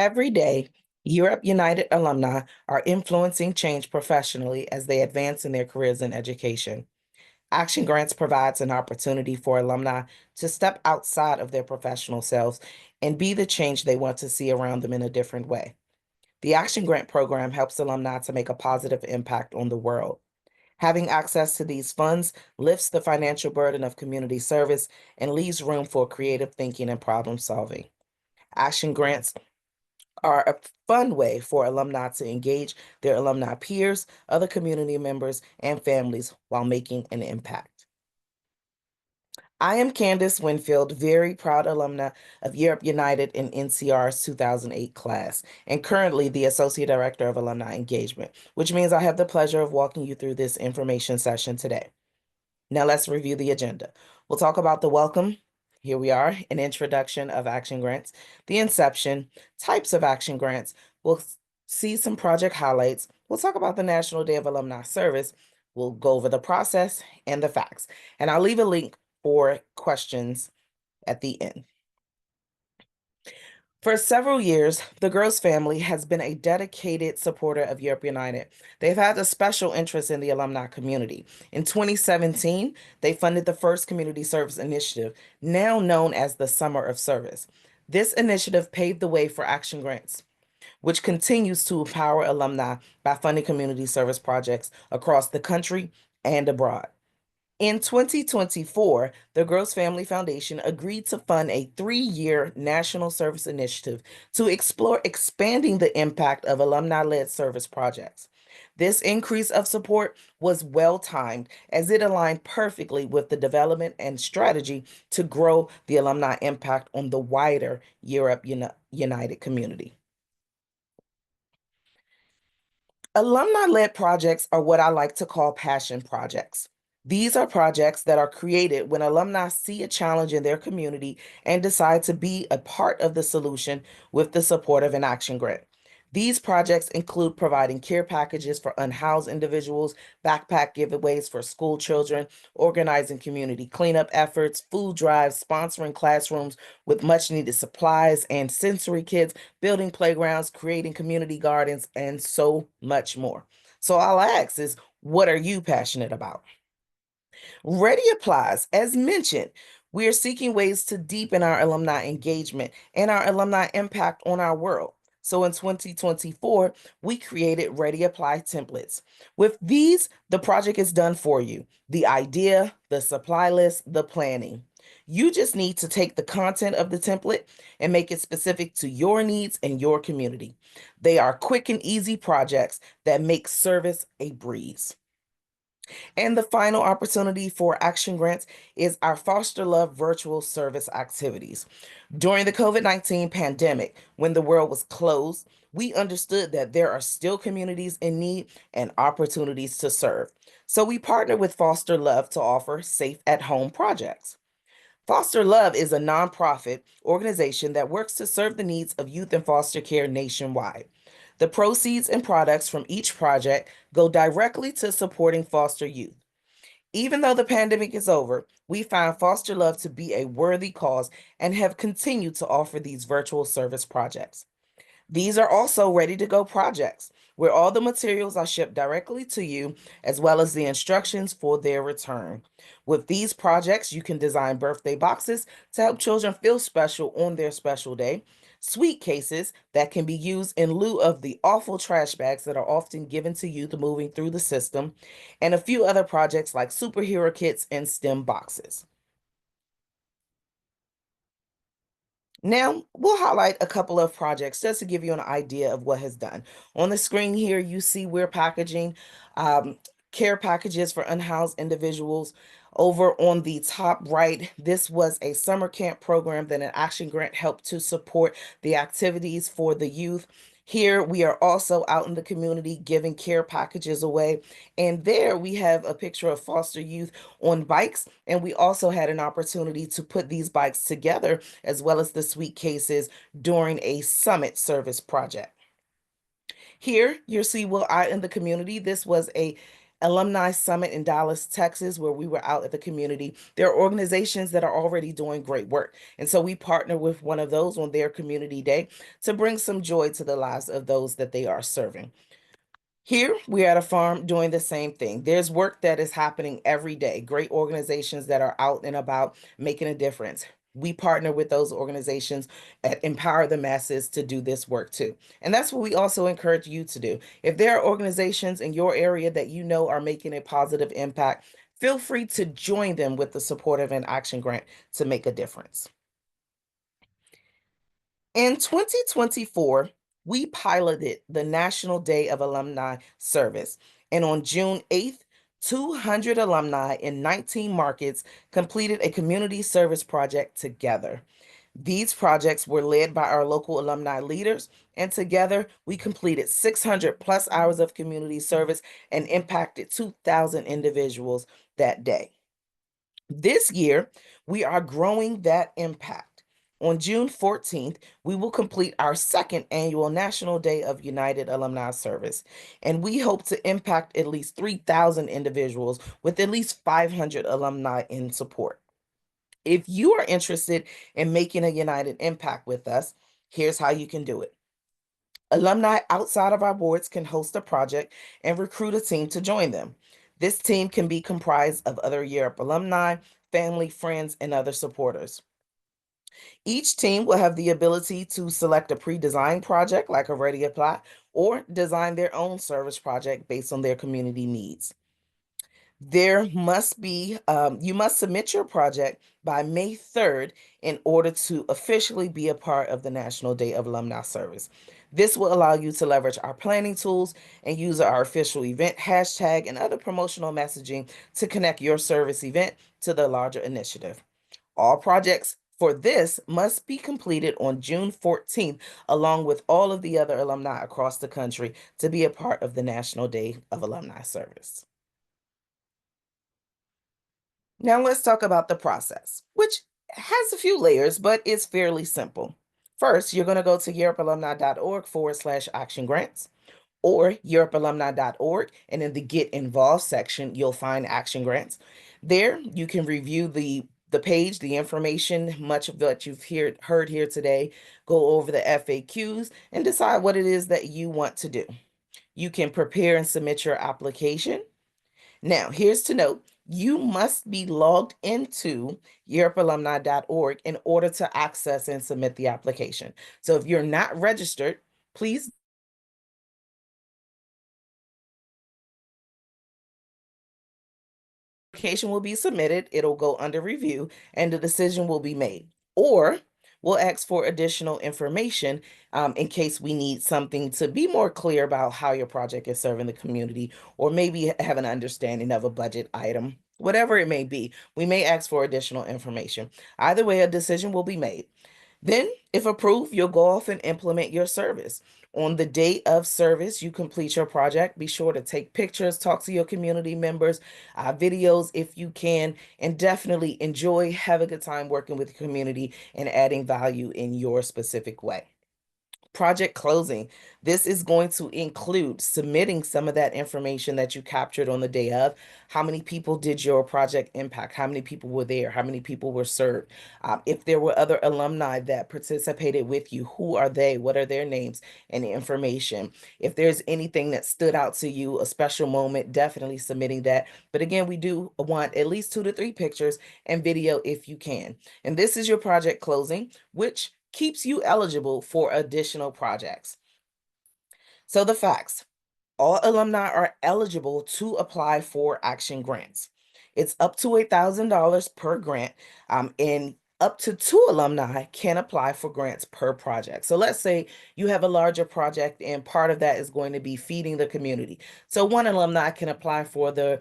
Every day, Europe United alumni are influencing change professionally as they advance in their careers in education. Action Grants provides an opportunity for alumni to step outside of their professional selves and be the change they want to see around them in a different way. The Action Grant program helps alumni to make a positive impact on the world. Having access to these funds lifts the financial burden of community service and leaves room for creative thinking and problem solving. Action Grants are a fun way for alumni to engage their alumni peers, other community members, and families while making an impact. I am Candace Winfield, very proud alumna of Europe United in NCR's 2008 class, and currently the Associate Director of Alumni Engagement, which means I have the pleasure of walking you through this information session today. Now let's review the agenda. We'll talk about the welcome. Here we are, an introduction of action grants, the inception, types of action grants. We'll see some project highlights. We'll talk about the National Day of Alumni Service. We'll go over the process and the facts. And I'll leave a link for questions at the end. For several years, the Gross family has been a dedicated supporter of Europe United. They've had a special interest in the alumni community. In 2017, they funded the first community service initiative, now known as the Summer of Service. This initiative paved the way for Action Grants, which continues to empower alumni by funding community service projects across the country and abroad. In 2024, the Gross Family Foundation agreed to fund a 3-year national service initiative to explore expanding the impact of alumni-led service projects. This increase of support was well-timed as it aligned perfectly with the development and strategy to grow the alumni impact on the wider Europe United community. Alumni-led projects are what I like to call passion projects. These are projects that are created when alumni see a challenge in their community and decide to be a part of the solution with the support of an action grant. These projects include providing care packages for unhoused individuals, backpack giveaways for school children, organizing community cleanup efforts, food drives, sponsoring classrooms with much needed supplies and sensory kits, building playgrounds, creating community gardens, and so much more. So I'll ask is, what are you passionate about? Ready applies. As mentioned, we are seeking ways to deepen our alumni engagement and our alumni impact on our world. So in 2024, we created Ready Apply templates. With these, the project is done for you. The idea, the supply list, the planning. You just need to take the content of the template and make it specific to your needs and your community. They are quick and easy projects that make service a breeze. And the final opportunity for action grants is our Foster Love virtual service activities. During the COVID-19 pandemic, when the world was closed, we understood that there are still communities in need and opportunities to serve. So we partnered with Foster Love to offer safe at home projects. Foster Love is a nonprofit organization that works to serve the needs of youth in foster care nationwide. The proceeds and products from each project go directly to supporting foster youth. Even though the pandemic is over, we find Foster Love to be a worthy cause and have continued to offer these virtual service projects. These are also ready to go projects where all the materials are shipped directly to you, as well as the instructions for their return. With these projects, you can design birthday boxes to help children feel special on their special day, sweet cases that can be used in lieu of the awful trash bags that are often given to youth moving through the system, and a few other projects like superhero kits and STEM boxes. Now, we'll highlight a couple of projects just to give you an idea of what has done. On the screen here, you see we're packaging care packages for unhoused individuals. Over on the top right, this was a summer camp program that an action grant helped to support the activities for the youth. Here, we are also out in the community giving care packages away. And there we have a picture of foster youth on bikes. And we also had an opportunity to put these bikes together as well as the sweet cases during a summit service project. Here, you'll see well out in the community. This was a Alumni Summit in Dallas, Texas, where we were out at the community. There are organizations that are already doing great work. And so we partner with one of those on their community day to bring some joy to the lives of those that they are serving. Here, we're at a farm doing the same thing. There's work that is happening every day, great organizations that are out and about making a difference. We partner with those organizations and empower the masses to do this work too. And that's what we also encourage you to do. If there are organizations in your area that you know are making a positive impact, feel free to join them with the Supportive and Action Grant to make a difference. In 2024, we piloted the National Day of Alumni Service, and on June 8th, 200 alumni in 19 markets completed a community service project together. These projects were led by our local alumni leaders, and together we completed 600 plus hours of community service and impacted 2,000 individuals that day. This year, we are growing that impact. On June 14th, we will complete our second annual National Day of United Alumni Service, and we hope to impact at least 3,000 individuals with at least 500 alumni in support. If you are interested in making a united impact with us, here's how you can do it. Alumni outside of our boards can host a project and recruit a team to join them. This team can be comprised of other Europe alumni, family, friends, and other supporters. Each team will have the ability to select a pre-designed project like a Ready Apply or design their own service project based on their community needs. You must submit your project by May 3rd in order to officially be a part of the National Day of Alumni Service. This will allow you to leverage our planning tools and use our official event hashtag and other promotional messaging to connect your service event to the larger initiative. All projects for this must be completed on June 14th, along with all of the other alumni across the country to be a part of the National Day of Alumni Service. Now let's talk about the process, which has a few layers, but it's fairly simple. First, you're going to go to europealumni.org/action grants or europealumni.org, and in the Get Involved section, you'll find action grants. There, you can review the page, the information, much of what you've heard here today, go over the FAQs, and decide what it is that you want to do. You can prepare and submit your application. Now, here's to note, you must be logged into europealumni.org in order to access and submit the application. So if you're not registered, please application will be submitted, it'll go under review, and the decision will be made. Or we'll ask for additional information in case we need something to be more clear about how your project is serving the community, or maybe have an understanding of a budget item. Whatever it may be, we may ask for additional information. Either way, a decision will be made. Then, if approved, you'll go off and implement your service. On the day of service, you complete your project. Be sure to take pictures, talk to your community members, videos if you can, and definitely enjoy, have a good time working with the community and adding value in your specific way. Project closing. This is going to include submitting some of that information that you captured on the day of. How many people did your project impact? How many people were there? How many people were served? If there were other alumni that participated with you, who are they? What are their names and information? If there's anything that stood out to you, a special moment, definitely submitting that. But again, we do want at least 2 to 3 pictures and video if you can. And this is your project closing, which keeps you eligible for additional projects. So the facts, all alumni are eligible to apply for action grants. It's up to $1,000 per grant, and up to 2 alumni can apply for grants per project. So let's say you have a larger project and part of that is going to be feeding the community. So one alumni can apply for the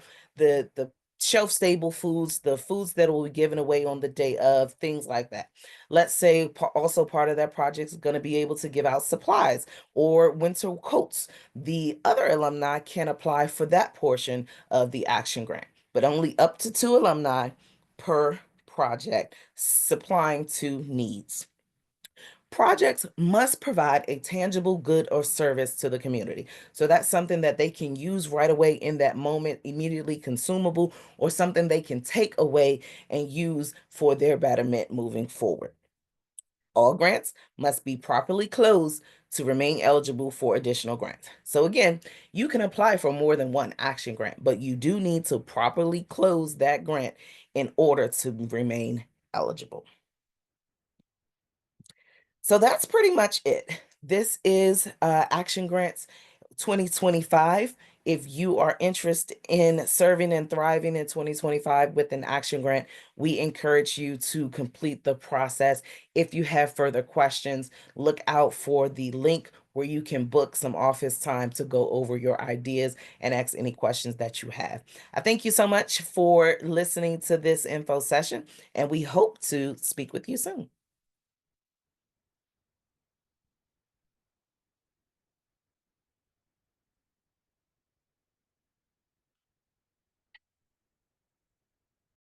shelf stable foods, the foods that will be given away on the day of, things like that. Let's say also part of that project is going to be able to give out supplies or winter coats. The other alumni can apply for that portion of the action grant, but only up to 2 alumni per project supplying to needs. Projects must provide a tangible good or service to the community. So that's something that they can use right away in that moment, immediately consumable, or something they can take away and use for their betterment moving forward. All grants must be properly closed to remain eligible for additional grants. So again, you can apply for more than one action grant, but you do need to properly close that grant in order to remain eligible. So that's pretty much it. This is Action Grants 2025. If you are interested in serving and thriving in 2025 with an action grant, we encourage you to complete the process. If you have further questions, look out for the link where you can book some office time to go over your ideas and ask any questions that you have. I thank you so much for listening to this info session, and we hope to speak with you soon.